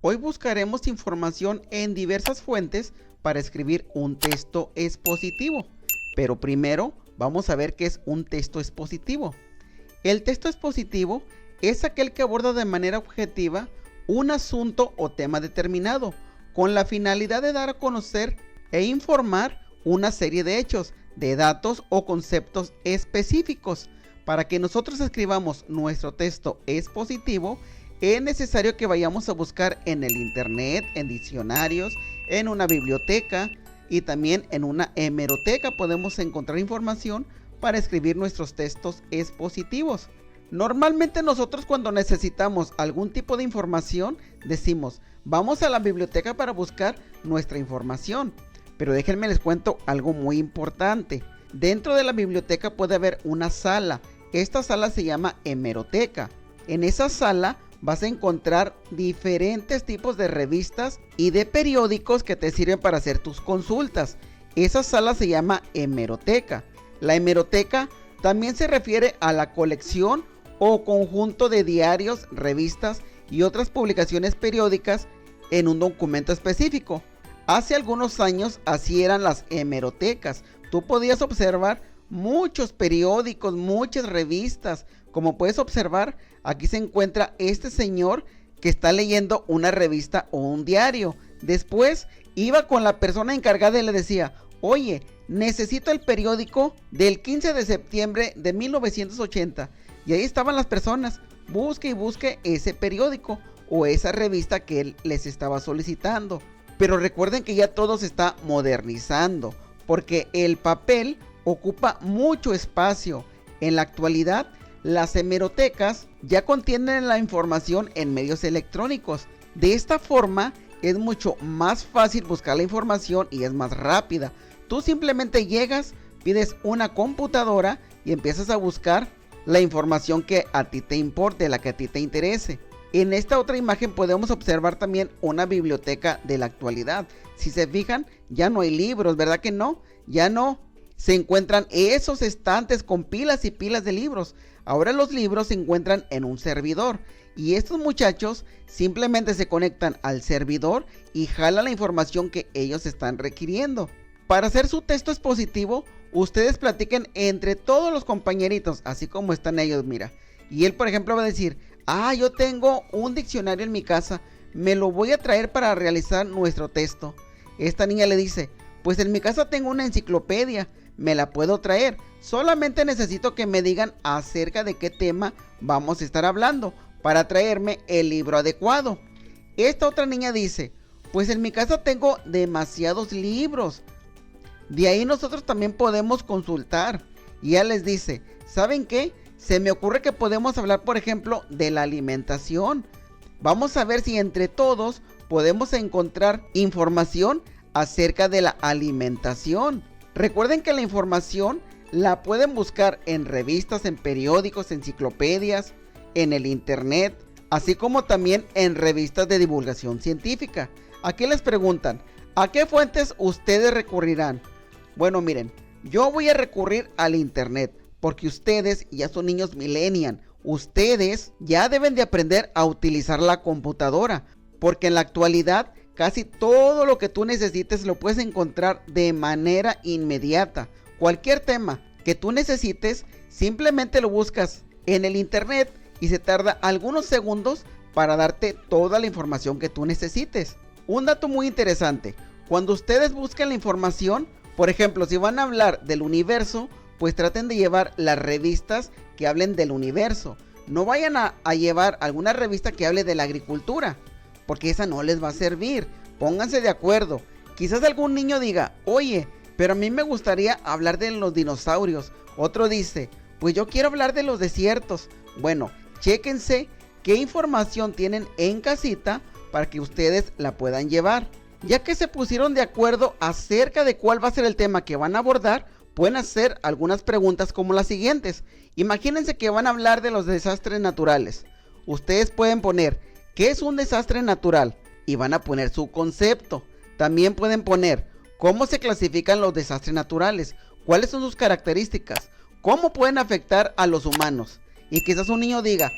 Hoy buscaremos información en diversas fuentes para escribir un texto expositivo. Pero primero vamos a ver qué es un texto expositivo. El texto expositivo es aquel que aborda de manera objetiva un asunto o tema determinado, con la finalidad de dar a conocer e informar una serie de hechos, de datos o conceptos específicos. Para que nosotros escribamos nuestro texto expositivo, es necesario que vayamos a buscar en el internet, en diccionarios, en una biblioteca y también en una hemeroteca podemos encontrar información para escribir nuestros textos expositivos. Normalmente nosotros cuando necesitamos algún tipo de información decimos, vamos a la biblioteca para buscar nuestra información. Pero déjenme les cuento algo muy importante. Dentro de la biblioteca puede haber una sala. Esta sala se llama hemeroteca. En esa sala vas a encontrar diferentes tipos de revistas y de periódicos que te sirven para hacer tus consultas. Esa sala se llama hemeroteca. La hemeroteca también se refiere a la colección o conjunto de diarios, revistas y otras publicaciones periódicas en un documento específico. Hace algunos años así eran las hemerotecas. Tú podías observar muchos periódicos, muchas revistas. Como puedes observar, aquí se encuentra este señor que está leyendo una revista o un diario. Después iba con la persona encargada y le decía, oye, necesito el periódico del 15 de septiembre de 1980. Y ahí estaban las personas, busque y busque ese periódico o esa revista que él les estaba solicitando. Pero recuerden que ya todo se está modernizando, porque el papel ocupa mucho espacio. En la actualidad, las hemerotecas ya contienen la información en medios electrónicos. De esta forma, es mucho más fácil buscar la información y es más rápida. Tú simplemente llegas, pides una computadora y empiezas a buscar la información que a ti te importe, la que a ti te interese. En esta otra imagen podemos observar también una biblioteca de la actualidad. Si se fijan, ya no hay libros, ¿verdad que no? Ya no se encuentran esos estantes con pilas y pilas de libros. Ahora los libros se encuentran en un servidor y estos muchachos simplemente se conectan al servidor y jalan la información que ellos están requiriendo. Para hacer su texto expositivo, ustedes platiquen entre todos los compañeritos, así como están ellos, mira. Y él, por ejemplo, va a decir, yo tengo un diccionario en mi casa, me lo voy a traer para realizar nuestro texto. Esta niña le dice, pues en mi casa tengo una enciclopedia, me la puedo traer. Solamente necesito que me digan acerca de qué tema vamos a estar hablando para traerme el libro adecuado. Esta otra niña dice, pues en mi casa tengo demasiados libros. De ahí nosotros también podemos consultar. Y ella les dice, ¿saben qué? Se me ocurre que podemos hablar, por ejemplo, de la alimentación. Vamos a ver si entre todos podemos encontrar información acerca de la alimentación. Recuerden que la información la pueden buscar en revistas, en periódicos, enciclopedias, en el internet, así como también en revistas de divulgación científica. Aquí les preguntan, ¿a qué fuentes ustedes recurrirán? Bueno, miren, yo voy a recurrir al internet, porque ustedes ya son niños millennial. Ustedes ya deben de aprender a utilizar la computadora, porque en la actualidad casi todo lo que tú necesites lo puedes encontrar de manera inmediata. Cualquier tema que tú necesites, simplemente lo buscas en el internet y se tarda algunos segundos para darte toda la información que tú necesites. Un dato muy interesante, cuando ustedes buscan la información, por ejemplo, si van a hablar del universo, pues traten de llevar las revistas que hablen del universo. No vayan a llevar alguna revista que hable de la agricultura, porque esa no les va a servir. Pónganse de acuerdo. Quizás algún niño diga, oye, pero a mí me gustaría hablar de los dinosaurios. Otro dice, pues yo quiero hablar de los desiertos. Bueno, chéquense qué información tienen en casita para que ustedes la puedan llevar. Ya que se pusieron de acuerdo acerca de cuál va a ser el tema que van a abordar, pueden hacer algunas preguntas como las siguientes. Imagínense que van a hablar de los desastres naturales. Ustedes pueden poner, ¿qué es un desastre natural? Y van a poner su concepto. También pueden poner, ¿cómo se clasifican los desastres naturales? ¿Cuáles son sus características? ¿Cómo pueden afectar a los humanos? Y quizás un niño diga,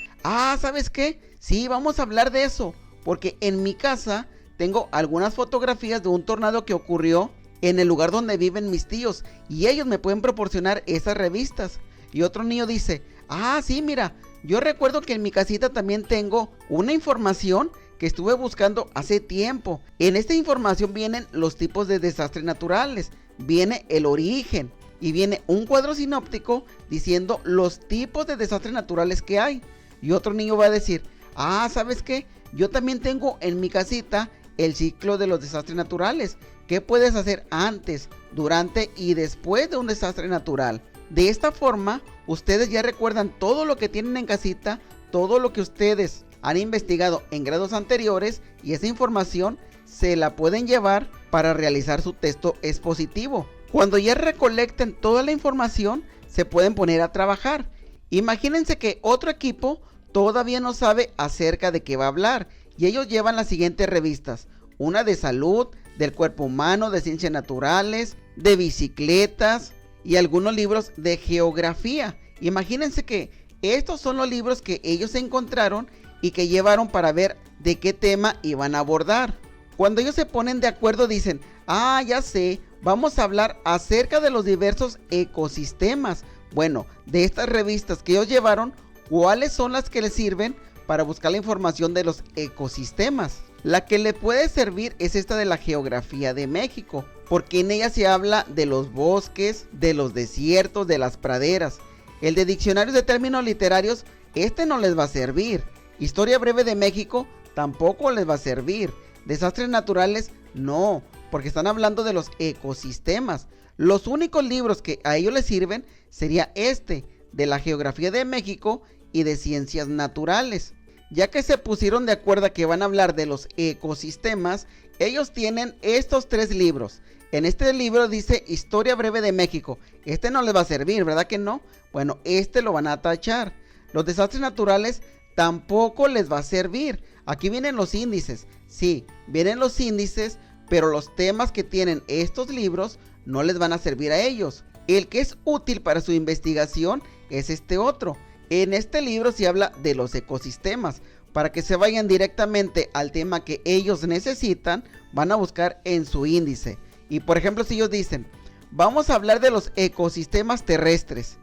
¿sabes qué? Sí, vamos a hablar de eso. porque en mi casa tengo algunas fotografías de un tornado que ocurrió en el lugar donde viven mis tíos y ellos me pueden proporcionar esas revistas. Y otro niño dice, ah, sí, mira, yo recuerdo que en mi casita también tengo una información que estuve buscando hace tiempo. En esta información vienen los tipos de desastres naturales, viene el origen y viene un cuadro sinóptico diciendo los tipos de desastres naturales que hay. Y otro niño va a decir, ah, ¿sabes qué? Yo también tengo en mi casita el ciclo de los desastres naturales. ¿Qué puedes hacer antes, durante y después de un desastre natural? De esta forma, ustedes ya recuerdan todo lo que tienen en casita, todo lo que ustedes han investigado en grados anteriores y esa información se la pueden llevar para realizar su texto expositivo. Cuando ya recolecten toda la información, se pueden poner a trabajar. Imagínense que otro equipo todavía no sabe acerca de qué va a hablar y ellos llevan las siguientes revistas: una de salud, del cuerpo humano, de ciencias naturales, de bicicletas y algunos libros de geografía. Imagínense que estos son los libros que ellos encontraron y que llevaron para ver de qué tema iban a abordar. Cuando ellos se ponen de acuerdo dicen, ah, ya sé, vamos a hablar acerca de los diversos ecosistemas. Bueno, de estas revistas que ellos llevaron, ¿cuáles son las que les sirven para buscar la información de los ecosistemas? La que le puede servir es esta de la geografía de México, porque en ella se habla de los bosques, de los desiertos, de las praderas. El de diccionarios de términos literarios, este no les va a servir. Historia breve de México tampoco les va a servir. Desastres naturales, no, porque están hablando de los ecosistemas. Los únicos libros que a ellos les sirven sería este, de la geografía de México y de ciencias naturales. Ya que se pusieron de acuerdo que van a hablar de los ecosistemas, ellos tienen estos 3 libros. En este libro dice Historia breve de México. Este no les va a servir, ¿verdad que no? Bueno, este lo van a tachar. Los desastres naturales tampoco les va a servir. Aquí vienen los índices. Sí, vienen los índices, pero los temas que tienen estos libros no les van a servir a ellos. El que es útil para su investigación es este otro. En este libro se habla de los ecosistemas. Para que se vayan directamente al tema que ellos necesitan, van a buscar en su índice. Y por ejemplo, si ellos dicen, vamos a hablar de los ecosistemas terrestres.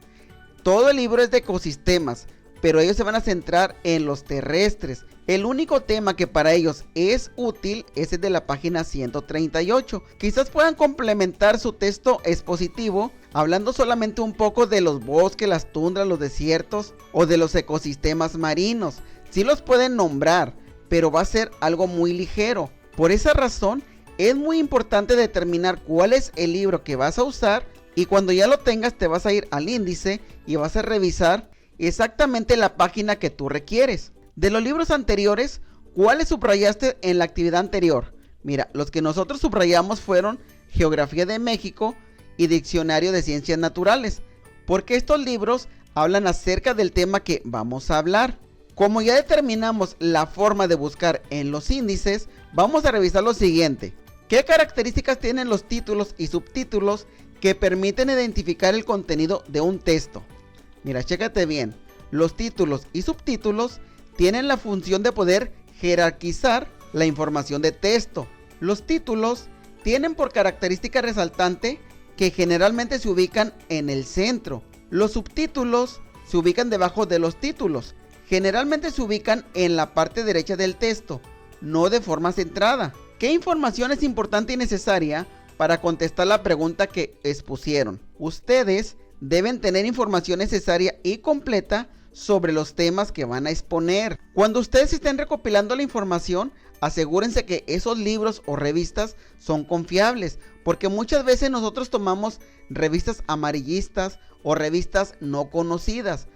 Todo el libro es de ecosistemas, pero ellos se van a centrar en los terrestres. El único tema que para ellos es útil es el de la página 138. Quizás puedan complementar su texto expositivo hablando solamente un poco de los bosques, las tundras, los desiertos o de los ecosistemas marinos. Sí los pueden nombrar, pero va a ser algo muy ligero. Por esa razón, es muy importante determinar cuál es el libro que vas a usar y cuando ya lo tengas te vas a ir al índice y vas a revisar exactamente la página que tú requieres. De los libros anteriores, ¿cuáles subrayaste en la actividad anterior? Mira, los que nosotros subrayamos fueron Geografía de México y Diccionario de Ciencias Naturales, porque estos libros hablan acerca del tema que vamos a hablar. Como ya determinamos la forma de buscar en los índices, vamos a revisar lo siguiente. ¿Qué características tienen los títulos y subtítulos que permiten identificar el contenido de un texto? Mira, chécate bien. Los títulos y subtítulos tienen la función de poder jerarquizar la información de texto. Los títulos tienen por característica resaltante que generalmente se ubican en el centro. Los subtítulos se ubican debajo de los títulos. Generalmente se ubican en la parte derecha del texto, no de forma centrada. ¿Qué información es importante y necesaria para contestar la pregunta que expusieron? Ustedes deben tener información necesaria y completa sobre los temas que van a exponer. Cuando ustedes estén recopilando la información, asegúrense que esos libros o revistas son confiables, porque muchas veces nosotros tomamos revistas amarillistas o revistas no conocidas.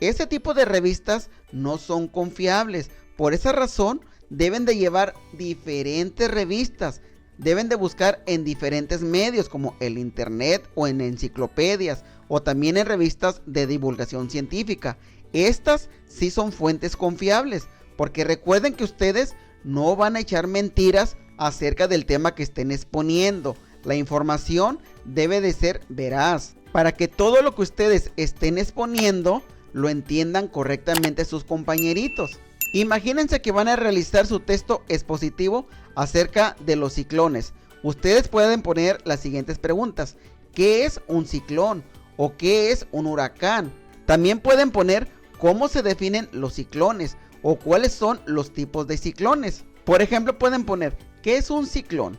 Ese tipo de revistas no son confiables. Por esa razón, deben de llevar diferentes revistas. Deben de buscar en diferentes medios como el internet o en enciclopedias o también en revistas de divulgación científica. Estas sí son fuentes confiables, porque recuerden que ustedes no van a echar mentiras acerca del tema que estén exponiendo. La información debe de ser veraz, para que todo lo que ustedes estén exponiendo lo entiendan correctamente sus compañeritos. Imagínense que van a realizar su texto expositivo acerca de los ciclones. Ustedes pueden poner las siguientes preguntas. ¿Qué es un ciclón? ¿O qué es un huracán? También pueden poner cómo se definen los ciclones o cuáles son los tipos de ciclones. Por ejemplo, pueden poner ¿qué es un ciclón?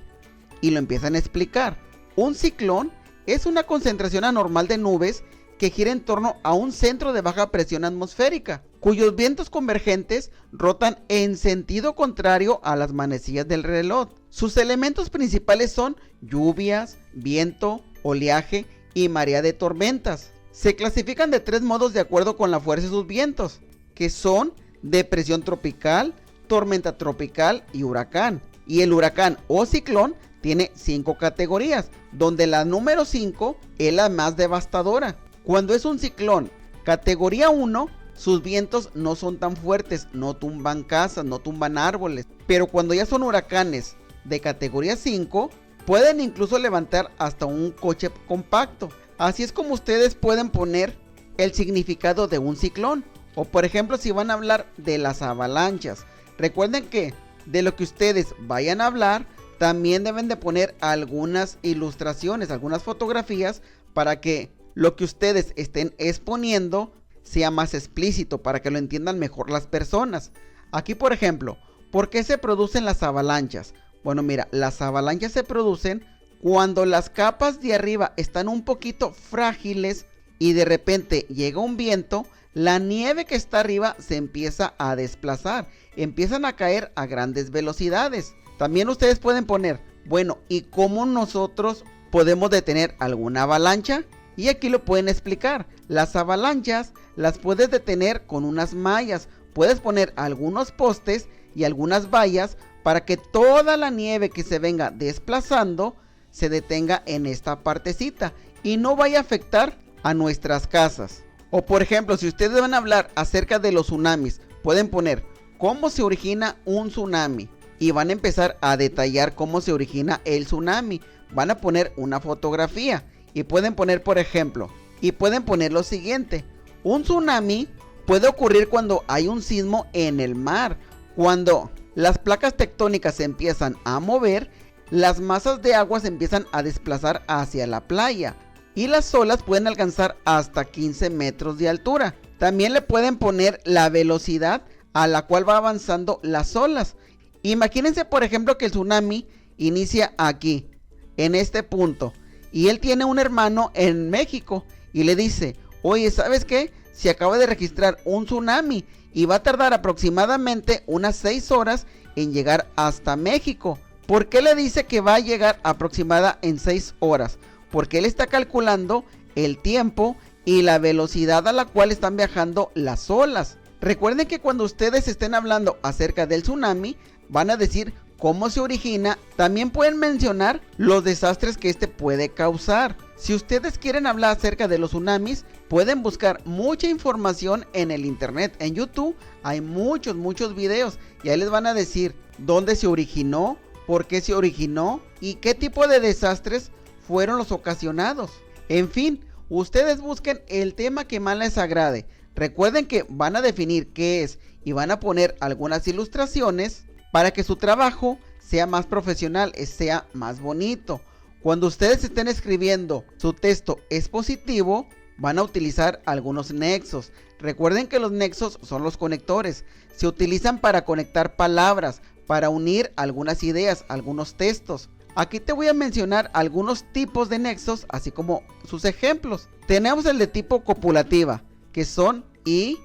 Y lo empiezan a explicar. Un ciclón es una concentración anormal de nubes que gira en torno a un centro de baja presión atmosférica, cuyos vientos convergentes rotan en sentido contrario a las manecillas del reloj. Sus elementos principales son lluvias, viento, oleaje y marea de tormentas. Se clasifican de 3 modos de acuerdo con la fuerza de sus vientos, que son depresión tropical, tormenta tropical y huracán. Y el huracán o ciclón tiene 5 categorías, donde la número 5 es la más devastadora. Cuando es un ciclón categoría 1, sus vientos no son tan fuertes, no tumban casas, no tumban árboles. Pero cuando ya son huracanes de categoría 5, pueden incluso levantar hasta un coche compacto. Así es como ustedes pueden poner el significado de un ciclón. O por ejemplo, si van a hablar de las avalanchas, recuerden que de lo que ustedes vayan a hablar, también deben de poner algunas ilustraciones, algunas fotografías, para que lo que ustedes estén exponiendo sea más explícito, para que lo entiendan mejor las personas. Aquí, por ejemplo, ¿por qué se producen las avalanchas? Bueno, mira, las avalanchas se producen cuando las capas de arriba están un poquito frágiles y de repente llega un viento, la nieve que está arriba se empieza a desplazar, empiezan a caer a grandes velocidades. También ustedes pueden poner, bueno, ¿y cómo nosotros podemos detener alguna avalancha? Y aquí lo pueden explicar. Las avalanchas las puedes detener con unas mallas. Puedes poner algunos postes y algunas vallas para que toda la nieve que se venga desplazando se detenga en esta partecita y no vaya a afectar a nuestras casas. O por ejemplo, si ustedes van a hablar acerca de los tsunamis, pueden poner cómo se origina un tsunami y van a empezar a detallar cómo se origina el tsunami. Van a poner una fotografía y pueden poner, por ejemplo, y pueden poner lo siguiente: un tsunami puede ocurrir cuando hay un sismo en el mar, cuando las placas tectónicas se empiezan a mover, las masas de agua se empiezan a desplazar hacia la playa y las olas pueden alcanzar hasta 15 metros de altura. También le pueden poner la velocidad a la cual va avanzando las olas. Imagínense, por ejemplo, que el tsunami inicia aquí, en este punto, y él tiene un hermano en México y le dice: oye, ¿sabes qué? Se acaba de registrar un tsunami y va a tardar aproximadamente unas 6 horas en llegar hasta México. ¿Por qué le dice que va a llegar aproximada en 6 horas? Porque él está calculando el tiempo y la velocidad a la cual están viajando las olas. Recuerden que cuando ustedes estén hablando acerca del tsunami, van a decir cómo se origina. También pueden mencionar los desastres que este puede causar. Si ustedes quieren hablar acerca de los tsunamis, pueden buscar mucha información en el internet. En YouTube hay muchos videos y ahí les van a decir dónde se originó, por qué se originó y qué tipo de desastres fueron los ocasionados. En fin, ustedes busquen el tema que más les agrade. Recuerden que van a definir qué es y van a poner algunas ilustraciones para que su trabajo sea más profesional, sea más bonito. Cuando ustedes estén escribiendo su texto expositivo, van a utilizar algunos nexos. Recuerden que los nexos son los conectores. Se utilizan para conectar palabras, para unir algunas ideas, algunos textos. Aquí te voy a mencionar algunos tipos de nexos, así como sus ejemplos. Tenemos el de tipo copulativa, que son y,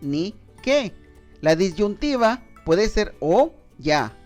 ni, que. La disyuntiva puede ser o, ya.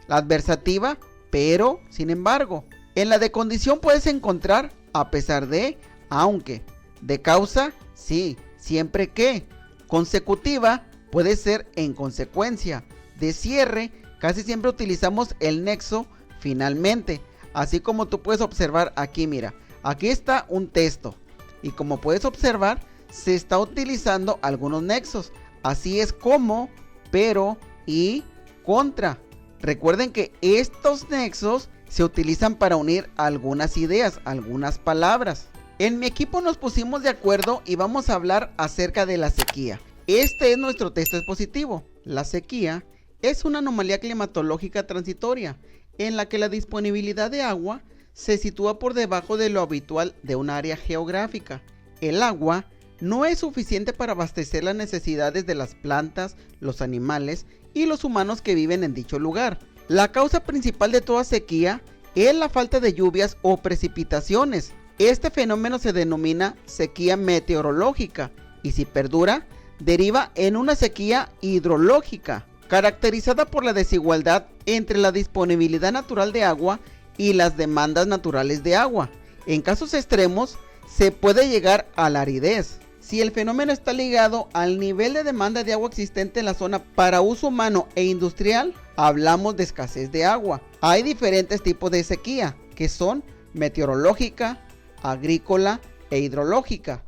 La adversativa, pero, sin embargo. En la de condición puedes encontrar a pesar de, aunque. De causa, sí, siempre que. Consecutiva puede ser en consecuencia. De cierre, casi siempre utilizamos el nexo finalmente. Así como tú puedes observar aquí, mira. Aquí está un texto. Y como puedes observar, se está utilizando algunos nexos. Así es como, pero y contra. Recuerden que estos nexos se utilizan para unir algunas ideas, algunas palabras. En mi equipo nos pusimos de acuerdo y vamos a hablar acerca de la sequía. Este es nuestro texto expositivo. La sequía es una anomalía climatológica transitoria en la que la disponibilidad de agua se sitúa por debajo de lo habitual de un área geográfica. El agua no es suficiente para abastecer las necesidades de las plantas, los animales y los humanos que viven en dicho lugar. La causa principal de toda sequía es la falta de lluvias o precipitaciones. Este fenómeno se denomina sequía meteorológica y si perdura, deriva en una sequía hidrológica, caracterizada por la desigualdad entre la disponibilidad natural de agua y las demandas naturales de agua. En casos extremos, se puede llegar a la aridez. Si el fenómeno está ligado al nivel de demanda de agua existente en la zona para uso humano e industrial, hablamos de escasez de agua. Hay diferentes tipos de sequía, que son meteorológica, agrícola e hidrológica.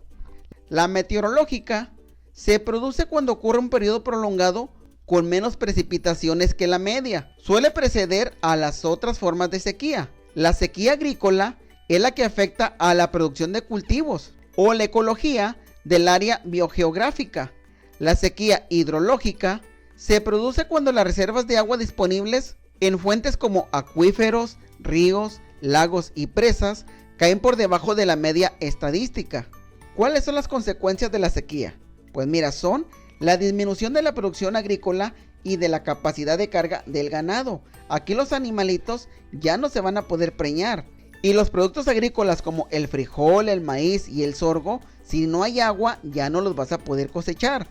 La meteorológica se produce cuando ocurre un periodo prolongado con menos precipitaciones que la media. Suele preceder a las otras formas de sequía. La sequía agrícola es la que afecta a la producción de cultivos o la ecología del área biogeográfica. La sequía hidrológica se produce cuando las reservas de agua disponibles en fuentes como acuíferos, ríos, lagos y presas caen por debajo de la media estadística. ¿Cuáles son las consecuencias de la sequía? Pues mira, son la disminución de la producción agrícola y de la capacidad de carga del ganado. Aquí los animalitos ya no se van a poder preñar. Y los productos agrícolas como el frijol, el maíz y el sorgo, si no hay agua ya no los vas a poder cosechar.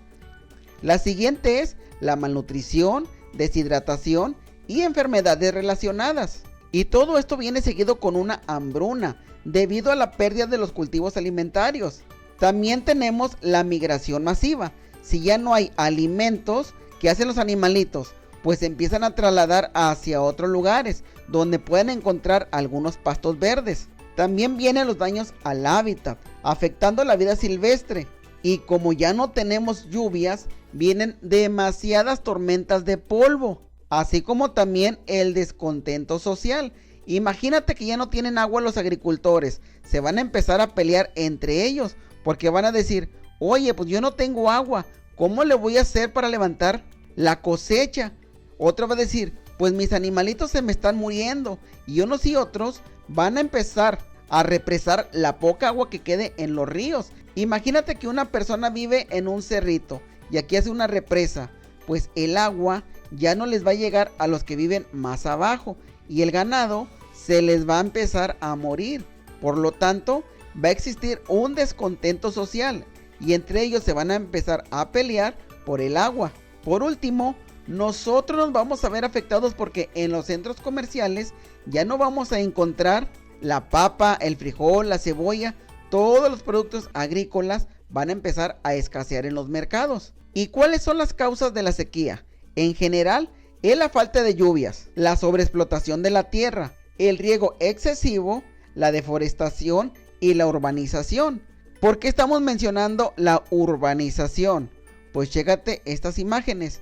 La siguiente es la malnutrición, deshidratación y enfermedades relacionadas. Y todo esto viene seguido con una hambruna debido a la pérdida de los cultivos alimentarios. También tenemos la migración masiva. Si ya no hay alimentos, ¿qué hacen los animalitos? Pues se empiezan a trasladar hacia otros lugares donde pueden encontrar algunos pastos verdes. También vienen los daños al hábitat, afectando la vida silvestre. Y como ya no tenemos lluvias, vienen demasiadas tormentas de polvo, así como también el descontento social. Imagínate que ya no tienen agua los agricultores, se van a empezar a pelear entre ellos, porque van a decir, oye, pues yo no tengo agua, ¿cómo le voy a hacer para levantar la cosecha? Otro va a decir, pues mis animalitos se me están muriendo. Y unos y otros van a empezar a represar la poca agua que quede en los ríos. Imagínate que una persona vive en un cerrito y aquí hace una represa, pues el agua ya no les va a llegar a los que viven más abajo y el ganado se les va a empezar a morir. Por lo tanto, va a existir un descontento social y entre ellos se van a empezar a pelear por el agua. Por último, nosotros nos vamos a ver afectados porque en los centros comerciales ya no vamos a encontrar la papa, el frijol, la cebolla, todos los productos agrícolas van a empezar a escasear en los mercados. ¿Y cuáles son las causas de la sequía? En general, es la falta de lluvias, la sobreexplotación de la tierra, el riego excesivo, la deforestación y la urbanización. ¿Por qué estamos mencionando la urbanización? Pues chécate estas imágenes,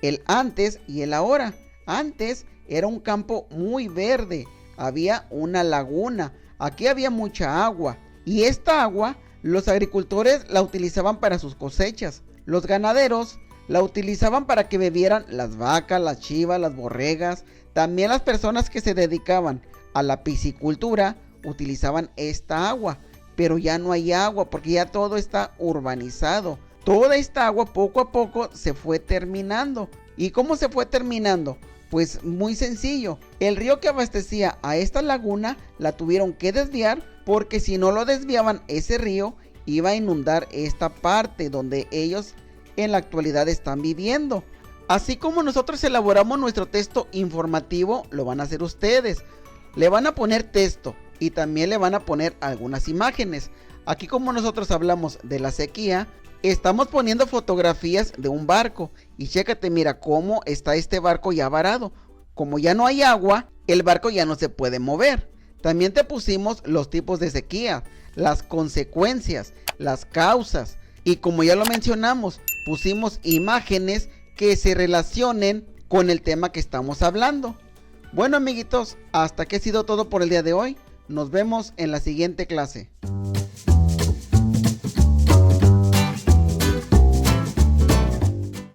el antes y el ahora. Antes era un campo muy verde, había una laguna, aquí había mucha agua y esta agua los agricultores la utilizaban para sus cosechas. Los ganaderos la utilizaban para que bebieran las vacas, las chivas, las borregas. También las personas que se dedicaban a la piscicultura utilizaban esta agua. Pero ya no hay agua porque ya todo está urbanizado. Toda esta agua poco a poco se fue terminando. ¿Y cómo se fue terminando? Pues muy sencillo. El río que abastecía a esta laguna la tuvieron que desviar porque si no lo desviaban ese río iba a inundar esta parte donde ellos en la actualidad están viviendo. Así como nosotros elaboramos nuestro texto informativo, lo van a hacer ustedes. Le van a poner texto y también le van a poner algunas imágenes. Aquí como nosotros hablamos de la sequía, estamos poniendo fotografías de un barco. Y chécate, mira cómo está este barco ya varado. Como ya no hay agua, el barco ya no se puede mover. También te pusimos los tipos de sequía, las consecuencias, las causas. Y como ya lo mencionamos, pusimos imágenes que se relacionen con el tema que estamos hablando. Bueno amiguitos, hasta aquí ha sido todo por el día de hoy. Nos vemos en la siguiente clase.